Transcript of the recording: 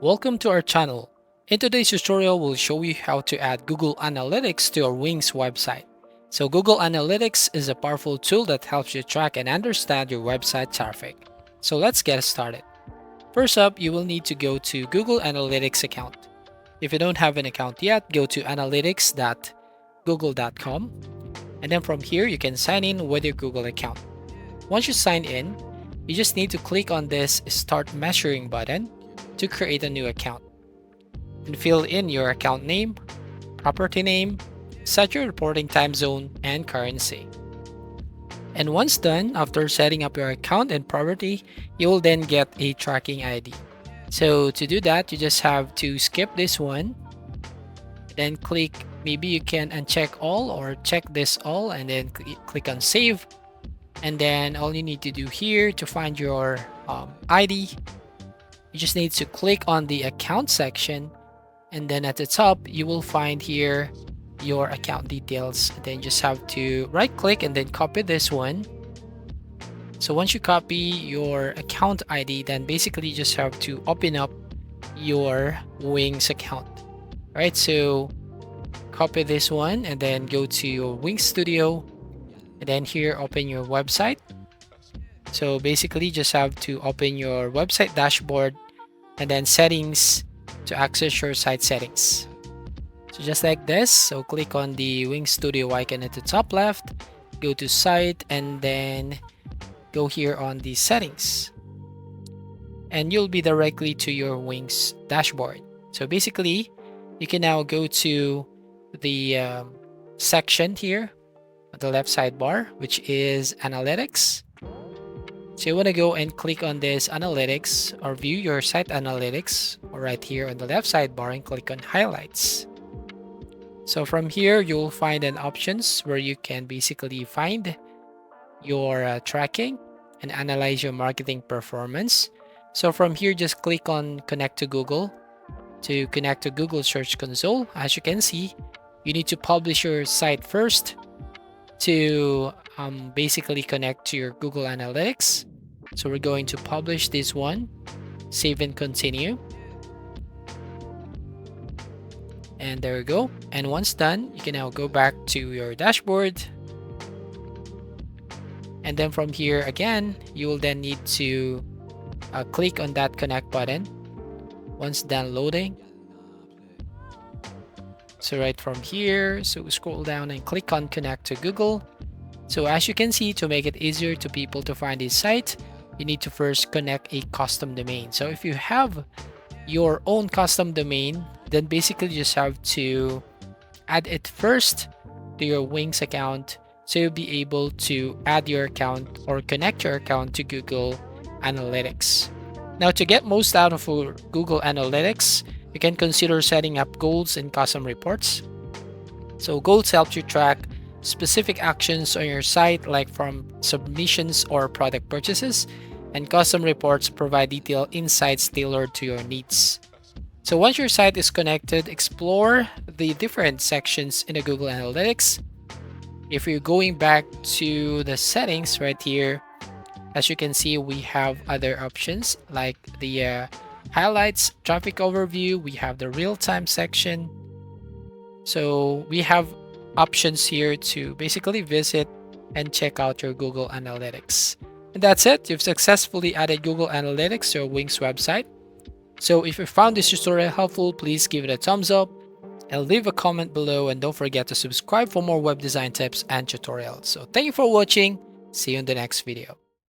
Welcome to our channel. In today's tutorial, we'll show you how to add Google Analytics to your Wings website. So Google Analytics is a powerful tool that helps you track and understand your website traffic. So let's get started. First up, you will need to go to Google Analytics account. If you don't have an account yet, go to analytics.google.com, and then from here you can sign in with your Google account. Once you sign in, you just need to click on this Start Measuring button to create a new account and fill in your account name, property name, set your reporting time zone, and currency. And once done, after setting up your account and property, you will then get a tracking ID. So to do that, you just have to skip this one, then click, maybe you can uncheck all or check this all, and then click on save. And then all you need to do here to find your ID, you just need to click on the account section, and then at the top you will find here your account details. Then you just have to right click and then copy this one. So once you copy your account ID, then basically you just have to open up your Wings account. Right, so copy this one and then go to your Wings Studio, and then here open your website. So basically just have to open your website dashboard and then settings to access your site settings. So just like this, so click on the Wings Studio icon at the top left, go to site, and then go here on the settings, and you'll be directly to your Wings dashboard. So basically you can now go to the section here on the left sidebar, which is analytics. So you want to go and click on this analytics or view your site analytics, or right here on the left sidebar, and click on highlights. So from here you'll find an options where you can basically find your tracking and analyze your marketing performance. So from here just click on connect to Google to connect to Google Search Console. As you can see, you need to publish your site first to basically connect to your Google Analytics. So we're going to publish this one, save and continue, and there we go. And once done, you can now go back to your dashboard, and then from here again you will then need to click on that connect button once done loading. So right from here, so scroll down and click on connect to Google. So as you can see, to make it easier to people to find this site, you need to first connect a custom domain. So if you have your own custom domain, then basically you just have to add it first to your Wings account, so you'll be able to add your account or connect your account to Google Analytics. Now, to get most out of Google Analytics, you can consider setting up goals and custom reports. So goals help you track specific actions on your site, like from submissions or product purchases, and custom reports provide detailed insights tailored to your needs. So once your site is connected, explore the different sections in the Google Analytics. If you're going back to the settings right here, as you can see, we have other options like the highlights, traffic overview, we have the real-time section. So we have options here to basically visit and check out your Google Analytics. And that's it. You've successfully added Google Analytics to your Wings website. So if you found this tutorial helpful, please give it a thumbs up and leave a comment below, and don't forget to subscribe for more web design tips and tutorials. So thank you for watching. See you in the next video.